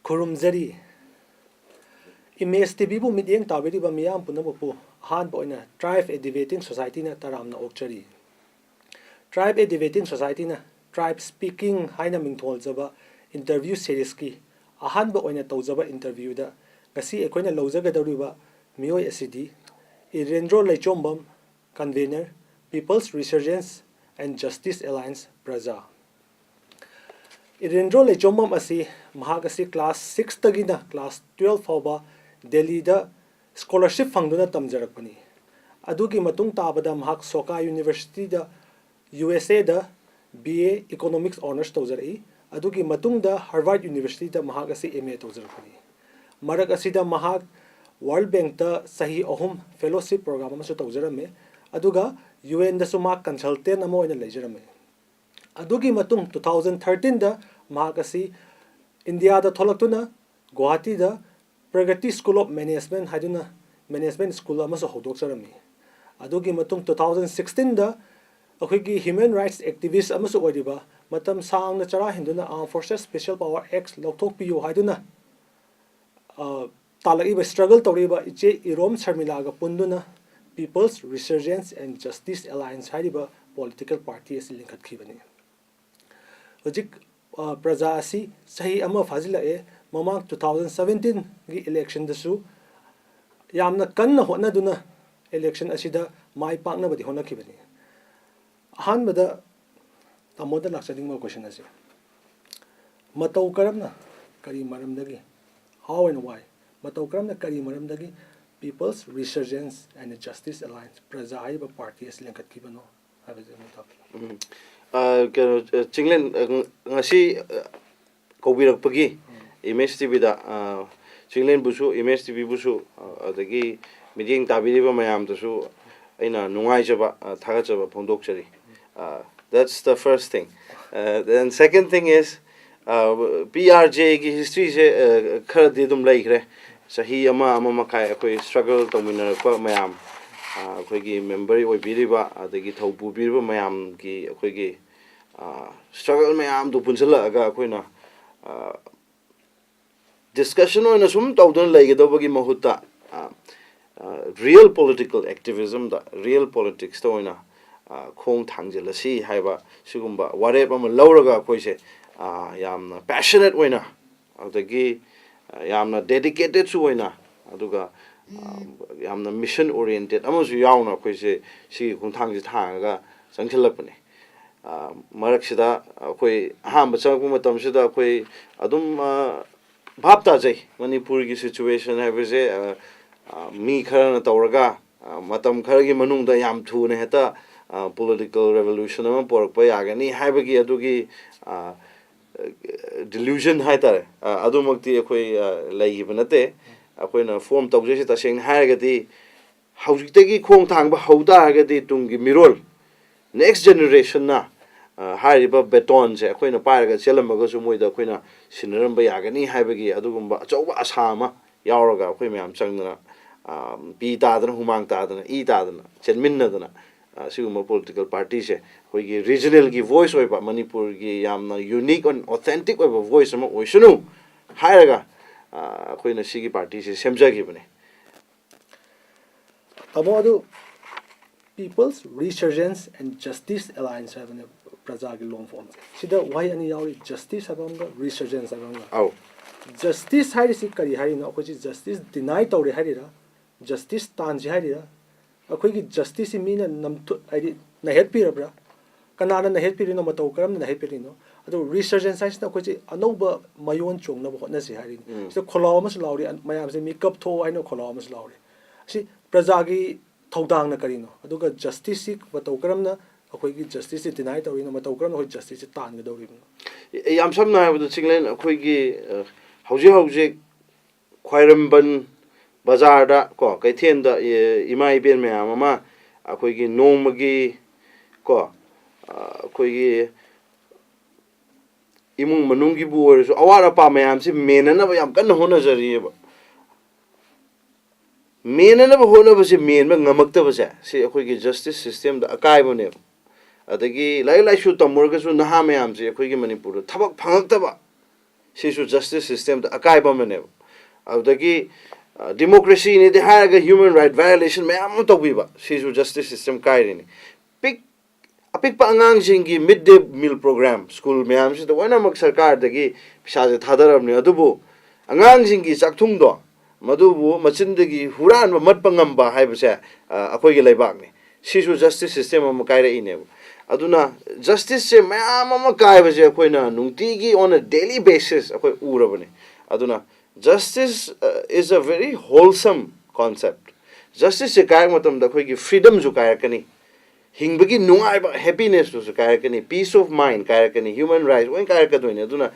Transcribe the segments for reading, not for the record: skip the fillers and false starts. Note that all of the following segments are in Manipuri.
Kurumzari Image TV bu midyeng tabiri ba miyam punabu han poina Tribe Educating Society na taramna okchari. Tribe Educating Society na Tribe Speaking haina mingthol jaba interview series ki ahan ba oina tawjaba interview da ngasi ekoina lawjaga dawriba miyoi asidi Erendro Leichombam Convener People's Resurgence and Justice Alliance PRJA. Erendro Leichombam asi mahak asi class 6 tagina class 12 fawba Delhi da scholarship fangduna tamjarakpani. Adugi matung tabada mahak Soka University da USA da BA Economics Honors tawjarai. Adugi matung da Harvard University da mahak asi MA tawjarakpani. Marak asi da mahak World Bank da sahi ahum fellowship program amasu tawjarame. Aduga UN da sumak consultant amo ina leijarame. Adugi matung 2013 da mahak asi India da tholaktuna Guwahati da Pragati School of Management haduna Management School amasu hodokjarame. Adugi matung 2016 da akhigi human rights activist amasu oidiba matam sangna chara hinduna Armed Forces Special Power Act lauthokpiyu haduna talaiba struggle tawriba iche Irom Sharmila ga punduna People's Resurgence and Justice Alliance hariba political party asi linkhatkibani. Hojik PRJA asi sahi ama fazilae mamang 2017 gi election dasu yamna kanna hotnaduna election asida mai pakna badi honakibani. Ahanbada tamoda lakchading ma question ase matau karamna kari maramdagi how and why matau karamna kari maramdagi People's Resurgence and Justice Alliance PRJA haiba party as linkhatkibano habaje mutaki Chinglen ngasi kobirakpagi image TV da Chinglen busu image TV busu adagi meeting tabiriba mayam dasu aina nungaijaba thagachaba phondokchari. That's the first thing. Then second thing is PRJA ki history se khar didum laikre sahi ama makai akoi struggle tawmina ko mayam akoi gi member oi biriba adagi thaupu biriba mayam ki akoi gi struggle mayam du punsala aga akoi na discussion oina sum tawdun laigedobagi mahuta real political activism da real politics to oina khong thangjelasi haiba sigumba warep ama lauraga koise yamna passionate oina adagi yamna dedicated su oina aduga yamna mission oriented amasu yauna koise si khong thangje thangaga changthelapani maraksida koi hamba changpu matamsida koi adum bhabta jai manipur gi situation haibase mi kharana tawraga matam kharagi manungda yam thune heta political revolution ama porakpa yagani haibagi adugi delusion haitare adumakti akoi laigibnate akoina form tawjesi taseng haigadi haujitegi khong thangba hauda hagadi tungi mirol next generation na hariba beton je akoina pairaga chelamaga su moida akoina sinaramba yagani haibagi adugumba achauba asama yauraga akoi mayam changna pi tadana humang tadana I tadana chelminnadana siguma political parties se hoigi regional ki voice oiba Manipur ki yamna unique and authentic oiba voice ama oisunu hairaga akoina sigi party se semjagibane Tamodu People's Resurgence and Justice Alliance having PRJA ki long form sida why ani yauri justice abanga resurgence abanga au justice hari si kari hari na akoji justice deny tawre hari ra justice tanji hari ra akoigi justice mina namtu ai na het pirabra kanana na het pirino matau karam na het pirino adu resurgence sai na akoji anoba mayon chongna bo na si hari so kholaw mas lawri mayam se makeup tho aino kholaw mas lawri si PRJA gi thodang na karino aduga justice si matau karam na akoigi justice deny tawrino matau karam hoi justice tan ga dawri yam samna habu Chinglen akoigi hauji khwairamban bazar da ko kaithen da imai ben mayam ama akoigi nomagi ko akoigi imung manungi bu oresu awara pa mayam si menana ba yam kan hona jari ba menana ba hona ba si men ba ngamakta ba si akoigi justice system da akai bone adagi lai lai shu tamurga su naha mayam si akoigi Manipur thabak phangakta ba sisu justice system da akai ba mane adagi democracy ni de haraga human right violation mayam to bi ba sisu justice system kai ni pick apik pa angang jingi midday meal program school mayam si da wana mak sarkar dagi pisa je thadaram ni adubu angang jingi chakthung do madubu machin dagi huran ba mat pangam ba hai ba se akoi gi leibak ni sisu justice system am kai re ine aduna justice se mayam am kai ba je koi na nungti gi on a daily basis akoi urabane aduna justice is a very wholesome concept justice se kai matam da koi gi freedom ju kai kani hingbagi nungai ba happiness to kai kani peace of mind kai kani human rights when kai ka doine aduna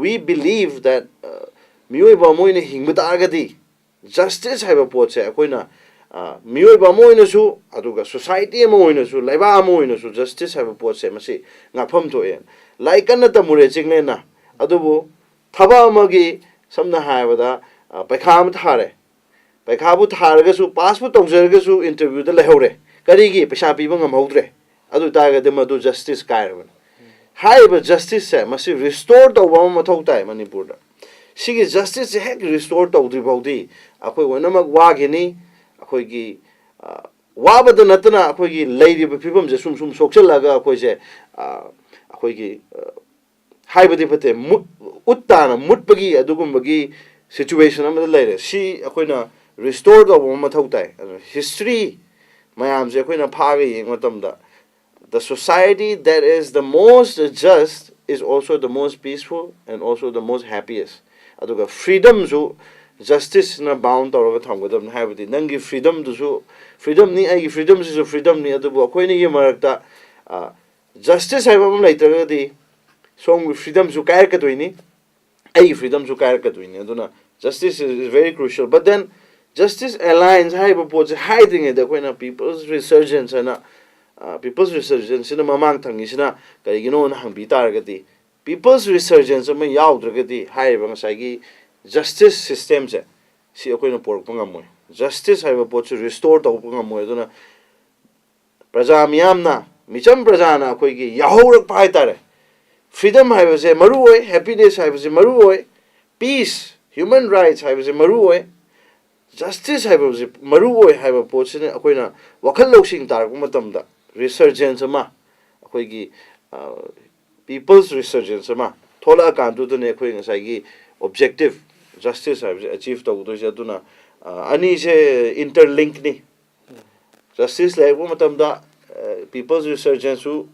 we believe that mioi ba moi ne hingbata agadi justice hai ba pot se akoi na mioi ba moi na su aduga society mo oi na su laiba mo oi na su justice hai ba pot se masi ngapam to e like na ta mure jingle na adubu thaba amagi samna haibada paikha thare paikha bu tharga su pass bu tongjarga su interview da lehore karigi paisa pi bangam hodre adu taga de madu justice kairban haiba justice se masi restore to wa ma thautai manipur da sigi justice se hek restore to dri baudi akoi wonamak wa gini akoi gi wa bada natna akoi gi leiri ba phibam je sum sokchalaga akoi je akoi gi haibadi pate uttana mutpagi adugumbagi situation amada leire si akoina restore da ma thautai history mayam je akoina phaga yeng matamda the society that is the most just is also the most peaceful and also the most happiest aduga freedom ju justice na bound tawra thamgadam haibadi nangi freedom du ju freedom ni ai freedom ju freedom ni adubu akoina ye marakta justice haibam laitra di song freedom zu kair ka doini ai freedom zu kair ka doini aduna justice is very crucial but then justice alliance hai ba po hiding it koina people's resurgence and people's resurgence in mamang thangi sina kari gino na hangbi tar ga di people's resurgence ma yaw dra ga di hai ba ngasai gi justice system se si koina por pangam moi justice hai ba po restore to pangam moi aduna praja miyam na micham praja na koi gi yahorak pai tare freedom hai se maru hoy happiness hai se maru hoy peace human rights hai se maru hoy justice hai se maru hoy hai ba pot ne akoina wakhal loksing tar ko matam da resurgence ma akoi gi people's resurgence ma thola kan tu ne akoi ngasai gi objective justice hai se achieve to do se aduna ani se interlink ni justice le ko matam da people's resurgence su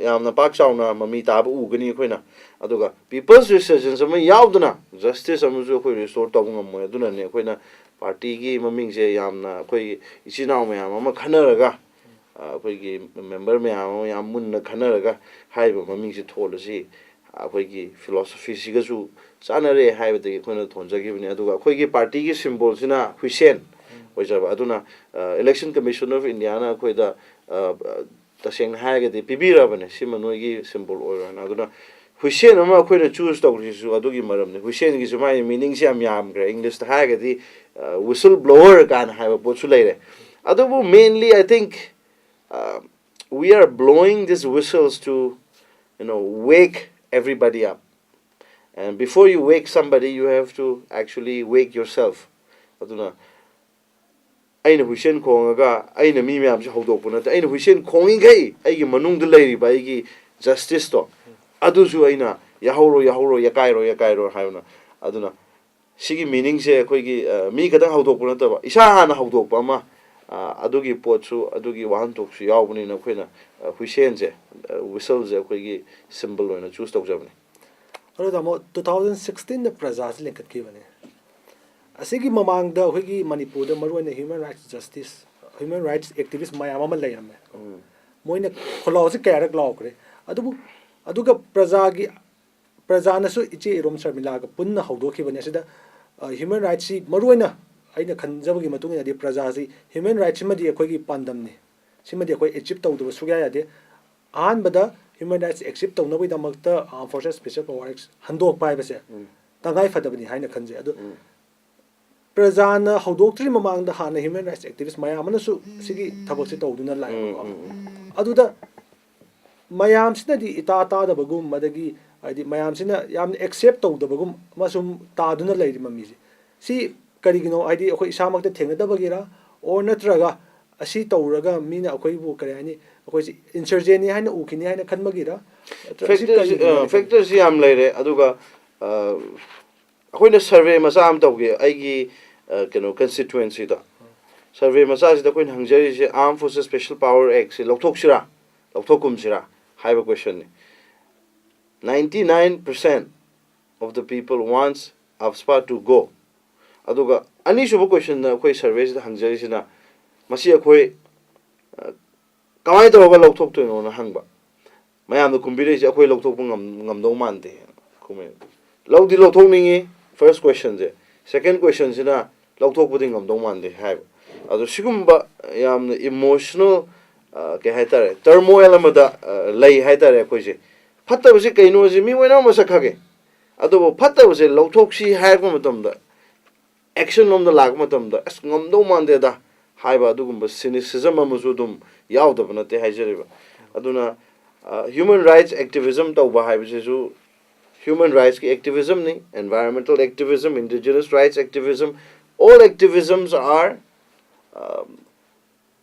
yamna pak chauna mami tab ugani khoina aduga people's resurgence ma yaudna justice amuju khoi restore to ngam mo aduna ne khoina party gi maming je yamna khoi ichinaw mayam ama khanaraga khoi gi member mayam yam mun khanaraga haiba maming se tholasi khoi gi philosophy siga su sanare haiba de khoina thonjagi bini aduga khoi gi party gi symbol sina huisen oijaba aduna election commission of india na khoi da taseng haga de pibira bane simanoi symbol oirana aduna huisen ama khoina choose tawri su adugi maram ne huisen gi sumai meaning se am gra english ta haga di whistle blower kan haiba pochu leire adubu mainly I think we are blowing these whistles to wake everybody up, and before you wake somebody you have to actually wake yourself aduna aina huisen khonga aina mi myam se hodok puna ta aina huisen khongi gai ai gi manung de leiri ba ai gi justice to adu su aina yahoro yakairo hauna aduna sigi meaning se khoi gi mi kadang hodok puna ta ba isa na hodok pa ma adugi potsu adugi wan tok su yaw buni na khoina huisen je whistle je khoi gi symbol oina choose tok jabni aro da mo 2016 the prajaz linkat ki bane asigi mamang da hoigi manipur da maruina human rights activist mayam ama leirame moina kholaw se kaya rak lawkre aduga prajana su ichi rom sharmila ga punna hawdokhi bane sida human rights si maruina aina khanjabagi matunga de praja si human rights madi akhoi pandam ne simadi akhoi achieve tawdu sugya yade an bada human rights achieve tawna bai damakta armed forces special powers handok pai base tangai fadabani haina khanje adu prajana hawdoktri mamang da hana human rights activist mayam na su sigi thabak se tawduna lai aduda mayam sina di ita da bagum madagi ꯍꯥꯏꯗꯤ ꯃꯌꯥꯝꯁꯤꯅ ꯌꯥꯝꯅ ꯑꯦꯛꯁꯦꯞ ꯇꯧꯗꯕꯒꯨꯝ ꯑꯃꯁꯨꯡ ꯇꯥꯗꯨꯅ ꯂꯩꯔꯤꯕ ꯃꯤꯁꯦ ꯁꯤ ꯀꯔꯤꯒꯤꯅꯣ ꯍꯥꯏꯗꯤ ꯑꯩꯈꯣꯏ ꯏꯁꯥꯃꯛꯇ ꯊꯦꯡꯅꯗꯕꯒꯤꯔ ꯑꯣꯔ ꯅꯠꯇ꯭ꯔꯒ ꯑꯁꯤ ꯇꯧꯔꯒ ꯃꯤꯅ ꯑꯩꯈꯣꯏꯕꯨ ꯀꯔꯤ ꯍꯥꯏꯅꯤ ꯑꯩꯈꯣꯏꯁꯤ ꯏꯟꯁꯔꯖꯦꯟꯅꯤ ꯍꯥꯏꯅ ꯎꯈꯤꯅꯤ ꯍꯥꯏꯅ ꯈꯟꯕꯒꯤꯔ ꯐꯦꯛꯇꯔꯁꯤ ꯌꯥꯝ ꯂꯩꯔꯦ ꯑꯗꯨꯒ ꯑꯩꯈꯣꯏꯅ ꯁꯔꯚꯦ ꯃꯆꯥ ꯑꯃ ꯇꯧꯒꯦ ꯑꯩꯒꯤ ꯀꯩꯅꯣ ꯀꯟꯁꯇꯤꯇꯨꯋꯦꯟꯁꯤꯗ ꯁꯔꯚꯦ ꯃꯆꯥꯁꯤꯗ ꯑꯩꯈꯣꯏꯅ ꯍꯪꯖꯔꯤꯁꯦ ꯑꯥꯔꯝ ꯐꯣꯔꯁꯦꯁ ꯁ꯭ꯄꯦꯁꯦꯜ ꯄꯥꯋꯔ ꯑꯦꯛꯁꯦ ꯂꯧꯊꯣꯛꯁꯤꯔꯥ ꯂꯧꯊꯣꯛꯀꯨꯝꯁꯤꯔꯥ ꯍꯥꯏꯕ ꯀ꯭ꯋꯦꯁꯟꯅꯤ 99% of the people wants AFSPA to go aduga anisuba question na akhoi surveys da hangjarisina masi akhoi kamai tawga lokthok to no na hangba mayam da kumbire je akhoi lokthok ngamdo mande kume lawdi lokthok ningi first question je second question sina lokthok pudi ngamdo mande hai adu sigumba yam emotional ke haitare turmoil amada lay haitare akhoi je ꯐꯠꯇꯕꯁꯤ ꯀꯩꯅꯣꯁꯤ ꯃꯤ ꯑꯣꯏꯅ ꯃꯁꯛ ꯈꯪꯉꯦ ꯑꯗꯨꯕꯨ ꯐꯠꯇꯕꯁꯦ ꯂꯧꯊꯣꯛꯁꯤ ꯍꯥꯏꯔꯛꯄ ꯃꯇꯝꯗ ꯑꯦꯛꯁꯟ ꯂꯣꯝꯗ ꯂꯥꯛꯄ ꯃꯇꯝꯗ ꯑꯁ ꯉꯝꯗꯧ ꯃꯥꯟꯗꯦꯗ ꯍꯥꯏꯕ ꯑꯗꯨꯒꯨꯝꯕ ꯁꯤꯅꯤꯁꯤꯖꯝ ꯑꯃꯁꯨ ꯑꯗꯨꯝ ꯌꯥꯎꯗꯕ ꯅꯠꯇꯦ ꯍꯥꯏꯖꯔꯤꯕ ꯑꯗꯨꯅ ꯍ꯭ꯌꯨꯃꯟ ꯔꯥꯏꯠꯁ ꯑꯦꯛꯇꯤꯚꯤꯖꯝ ꯇꯧꯕ ꯍꯥꯏꯕꯁꯤꯁꯨ ꯍ꯭ꯌꯨꯃꯟ ꯔꯥꯏꯠꯁꯀꯤ ꯑꯦꯛꯇꯤꯚꯤꯖꯝꯅꯤ environmental activism indigenous rights activism all activisms are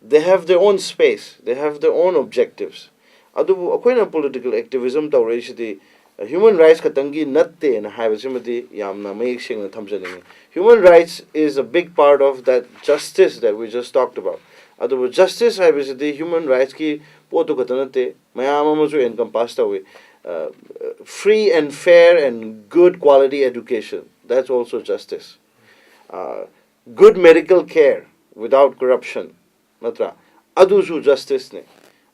they have their own space, they have their own objectives. Adubu akoina political activism tawreisidi human rights katangi natte na haibasimati yamna mayek sengna thamjaningi. Human rights is a big part of that justice that we just talked about. Adubu justice haibasidi human rights ki potu katanate mayam amasu encompass tawi free and fair and good quality education. That's also justice. Good medical care without corruption. Natra adusu justice ne.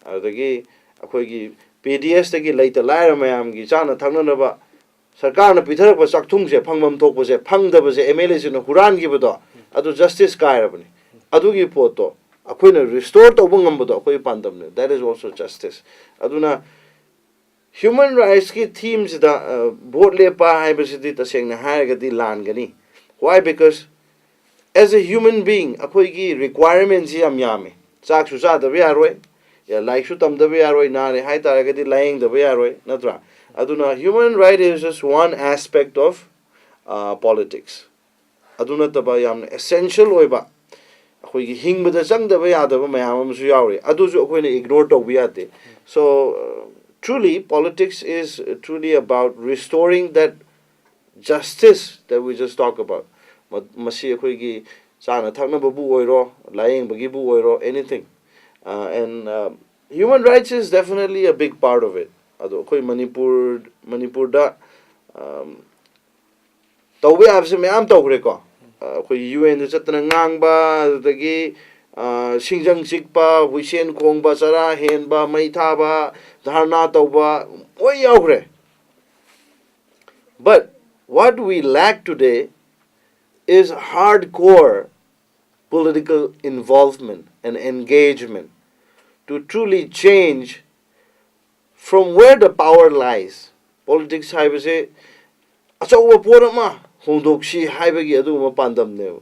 Adagi akhoi PDS tagi laita laira mayam gi chana thangnaba sarkar na pitharak ba chakthung se phangmam thokpa se phangdaba se MLA se na huran gi bodo adu justice kairabani adu gi poto akhoi na restore tawba ngam bodo akhoi pandam ne. That is also justice. Aduna human rights ki themes da vote lepa haibasidi tasengna hairagadi lan gani. Why? Because as a human being akhoi gi requirements yam yame chak su cha da yaroi ya like su tam da yaroi na re hai taragadi lying da yaroi natra aduna human right is just one aspect of politics aduna taba yam essential oiba akhoi gi hingba da chang da yadaba mayam am su yauri adu su akhoi na ignore to yate. So truly politics is truly about restoring that justice that we just talked about. Masi akhoi gi chana thaknaba bu oiro lying bagi bu oiro anything and human rights is definitely a big part of it. Ado akhoi Manipur da tawbe abse mayam tawgre ko akhoi UN da chatna ngangba dagi singjang chikpa huisen khongba chara henba mai thaba dharna tawba oi yaugre. But what we lack today is hardcore political involvement and engagement to truly change from where the power lies. Politics haibase achawa porama hongdokshi haibagi aduma pandam ne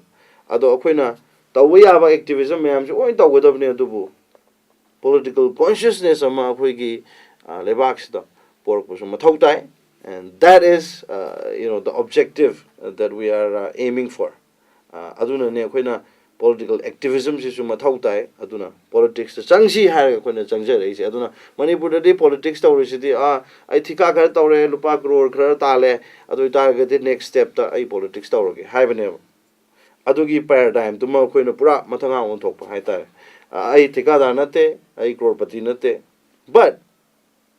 ado akoina tawwa yaba activism mayam se oi tawgadabne adubu political consciousness ama akoigi lebak sida porkpusu mathau tai. And that is, the objective that we are aiming for. Aduna ne akoina political activism sisu mathau tai aduna politics ta changsi har akoina changja rei se aduna Manipur da politics tawrisidi ai thika gar tawre lupa crore khara tale adu target next step ta ai politics tawroge haibane adugi paradigm tuma akoina pura mathanga on thokpa hai tai ai thika da nate ai crorepati nate but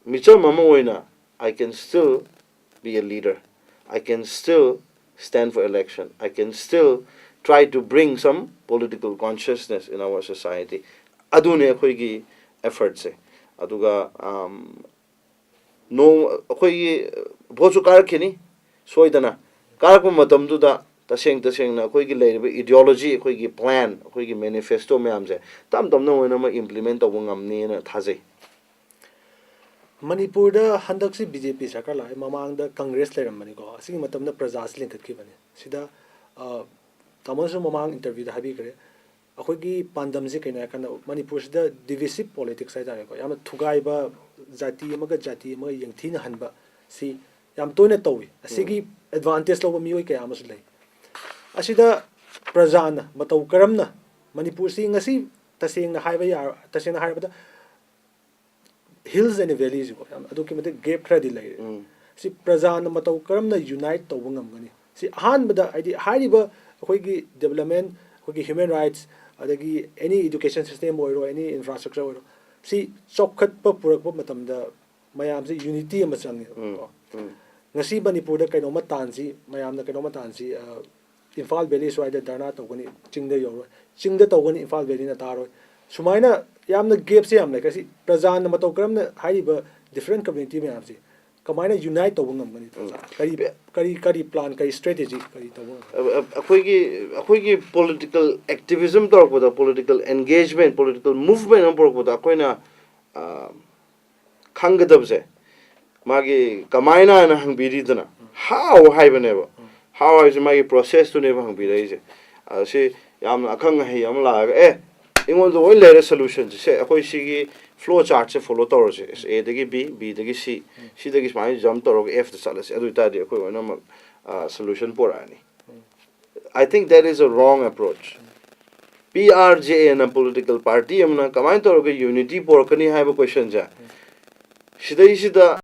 micham mama oina I can still be a leader. I can still stand for election. I can still try to bring some political consciousness in our society. Adune akhoi gi efforts se. Aduga no akhoi gi bhochu karakhini soidana karakpa matam du da taseng na akhoi gi leiriba ideology akhoi gi plan akhoi gi manifesto mayam se tam na oina ma implement tawba ngamni na thajai. Manipur da handak si BJP sarkar lai mamang da Congress lai ramani ko asing matam da prajas lengkat ki bani sida tamasu mamang interview da habi kare akhoi gi pandam se kaina kan Manipur da divisive politics ai jare ko yam thugai ba jati amaga yengthi na hanba si yam toina tawi asigi advantage lo mi oi kaya mas lei asida prajana matau karamna manipur si ngasi taseng na haiba ya taseng na haiba hills and valleys ko adu ki mate gap khra di lai si prajana matau karamna unite to ngam gani si han bada id hariba khoi gi development khoi gi human rights adagi any education system oiro any infrastructure oiro si chokhat pa purak pa matam da mayam si unity am chang ngasi manipur da kaino ma tan si mayam na kaino ma tan si Imphal Valley so ida dharna tawgani chingda yoro chingda tawgani Imphal Valley na taro sumaina yamna gap se yam like asi prajan na mataw karam na haiba different community me amsi kamaina unite tawng ngam gani kari plan kari strategy kari tawng akhoi gi political activism tor ko da political engagement political movement am por ko da koina khangadab se magi kamaina na hangbiri dana how haibane ba how is my process to never be raise say yam akhang hai yam la ingon the only solution say akoi sigi flow chart se follow tor se a dagi b dagi c dagi smai jump tor f the salas adu ta de akoi na solution por ani I think that is a wrong approach PRJA and a political party amna kamai tor unity por kani have a question ja sidai sida